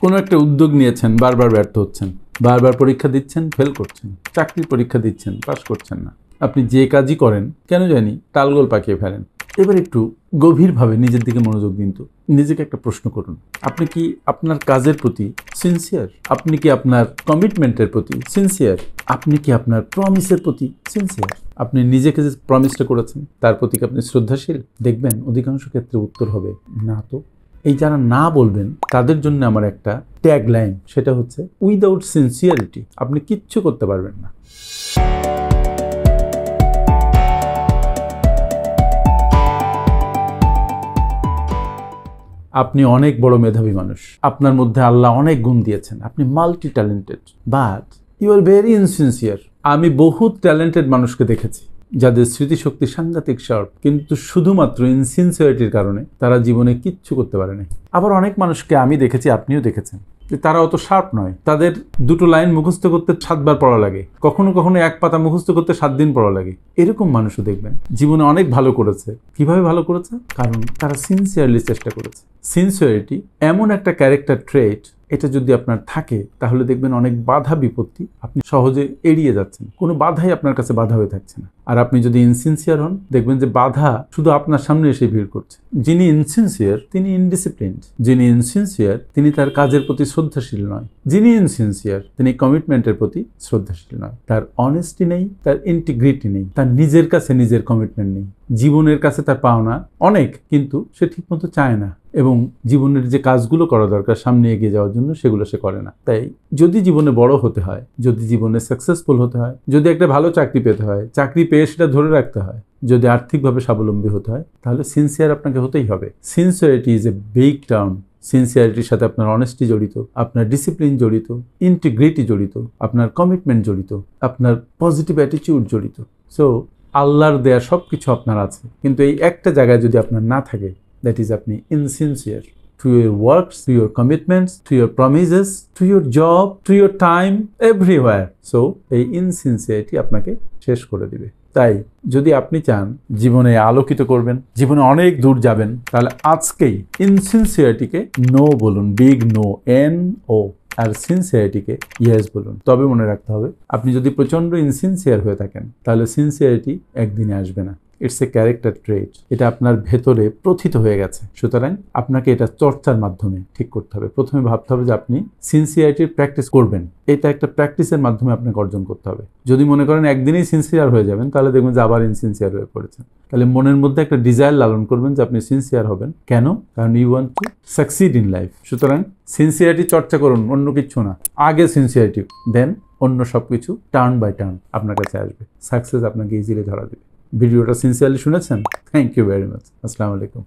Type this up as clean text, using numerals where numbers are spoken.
কোনো একটা উদ্যোগ নিয়েছেন, বারবার ব্যর্থ হচ্ছেন, বারবার পরীক্ষা দিচ্ছেন, ফেল করছেন, চাকরির পরীক্ষা দিচ্ছেন, পাস করছেন না। আপনি যে কাজই করেন কেন জানি তালগোল পাকিয়ে ফেলেন। এবার একটু গভীরভাবে নিজের দিকে মনোযোগ দিন তো, নিজেকে একটা প্রশ্ন করুন, আপনি কি আপনার কাজের প্রতি সিনসিয়ার? আপনি কি আপনার কমিটমেন্টের প্রতি সিনসিয়ার? আপনি কি আপনার প্রমিসের প্রতি সিনসিয়ার? আপনি নিজেকে যে প্রমিসটা করেছেন তার প্রতি কি আপনি শ্রদ্ধাশীল? দেখবেন অধিকাংশ ক্ষেত্রে উত্তর হবে না। তো এই যারা না বলবেন তাদের জন্য আমার একটা ট্যাগ লাইন, সেটা হচ্ছে উইদাউট সিনসিয়ারিটি আপনি কিচ্ছু করতে পারবেন না। আপনি অনেক বড় মেধাবী মানুষ, আপনার মধ্যে আল্লাহ অনেক গুণ দিয়েছেন, আপনি multi talented, but you are very insincere. আমি বহুত ট্যালেন্টেড মানুষকে দেখেছি যাদের স্মৃতিশক্তি সাংঘাতিক শার্প, কিন্তু শুধুমাত্র ইনসিনসিয়ারিটির কারণে তারা জীবনে কিচ্ছু করতে পারে না। আবার অনেক মানুষকে আমি দেখেছি, আপনিও দেখেছেন, যে তারা অত শার্প নয়, তাদের দুটো লাইন মুখস্থ করতে 7 বার পড়া লাগে, কখনো কখনো এক পাতা মুখস্থ করতে 7 দিন পড়া লাগে। এরকম মানুষও দেখবেন জীবনে অনেক ভালো করেছে। কিভাবে ভালো করেছে? কারণ তারা সিনসিয়ারলি চেষ্টা করেছে। সিনসিয়ারিটি এমন একটা ক্যারেক্টার ট্রেট, এটা যদি আপনার থাকে তাহলে দেখবেন অনেক বাধা বিপত্তি আপনি সহজে এড়িয়ে যাচ্ছেন, কোনো বাধাই আপনার কাছে বাধা হয়ে থাকছে না। আর আপনি যদি ইনসিনসিয়ার হন, দেখবেন যে বাধা শুধু আপনার সামনে এসে ভিড় করছে। যিনি ইনসিনসিয়ার তিনি ইনডিসিপ্লিনড, যিনি ইনসিনসিয়ার তিনি তার কাজের প্রতি শ্রদ্ধাশীল নয়, যিনি ইনসিনসিয়ার তিনি কমিটমেন্টের প্রতি শ্রদ্ধাশীল নয়, তার অনেস্টি নেই, তার ইন্টিগ্রিটি নেই, তার নিজের কাছে নিজের কমিটমেন্ট নেই, জীবনের কাছে তার পাওনা অনেক কিন্তু সে ঠিকমতো চায় না, এবং জীবনের যে কাজগুলো করা দরকার সামনে এগিয়ে যাওয়ার জন্য সেগুলো সে করে না। তাই যদি জীবনে বড় হতে হয়, যদি জীবনে সাকসেসফুল হতে হয়, যদি একটা ভালো চাকরি পেতে হয়, চাকরি পেয়ে সেটা ধরে রাখতে হয়, যদি আর্থিকভাবে স্বাবলম্বী হতে হয়, তাহলে সিনসিয়ার আপনাকে হতেই হবে। Sincerity is a big term. সিনসিয়ারিটির সাথে আপনার অনেস্টি জড়িত, আপনার ডিসিপ্লিন জড়িত, ইন্টিগ্রিটি জড়িত, আপনার কমিটমেন্ট জড়িত, আপনার পজিটিভ অ্যাটিটিউড জড়িত। সো আল্লাহর দেয়া সব কিছু আপনার আছে, কিন্তু এই একটা জায়গায় যদি আপনার না থাকে, দ্যাট ইজ আপনি ইনসিনসিয়ার to your works, to your commitments, to your promises, to your job, to your time, everywhere. So এই ইনসিনসিয়ারিটি আপনাকে শেষ করে দিবে। তাই যদি আপনি চান জীবনে আলোকিত করবেন, জীবনে অনেক দূর যাবেন, তাহলে আজকেই ইনসিনসিয়ারিটিকে নো বলুন, বিগ নো, NO, আর সিনসিয়ারিটিকে ইয়েস বলুন। তবে মনে রাখতে হবে, আপনি যদি প্রচণ্ড ইনসিনসিয়ার হয়ে থাকেন তাহলে সিনসিয়ারিটি একদিনে আসবে না। ইটস এ ক্যারেক্টার ট্রেট, এটা আপনার ভেতরে প্রথিত হয়ে গেছে। সুতরাং আপনাকে এটা চর্চার মাধ্যমে ঠিক করতে হবে। প্রথমে ভাবতে হবে যে আপনি সিনসিয়ারিটির প্র্যাকটিস করবেন, এটা একটা প্র্যাকটিসের মাধ্যমে আপনাকে অর্জন করতে হবে। যদি মনে করেন একদিনেই সিনসিয়ার হয়ে যাবেন, তাহলে দেখবেন যে আবার ইনসিনসিয়ার হয়ে পড়েছেন। তাহলে মনের মধ্যে একটা ডিজায়ার লালন করবেন যে আপনি সিনসিয়ার হবেন। কেন? কারণ you want to succeed in life. সুতরাং সিনসিয়ারিটি চর্চা করুন, অন্য কিছু না। আগে সিনসিয়ারিটি, দেন অন্য সব কিছু টার্ন বাই টার্ন আপনার কাছে আসবে। সাকসেস আপনাকে ইজিলি ধরা দেবে। ভিডিওটা সিনসিয়ারলি শুনেছেন? Thank you very much. আসসালামু আলাইকুম।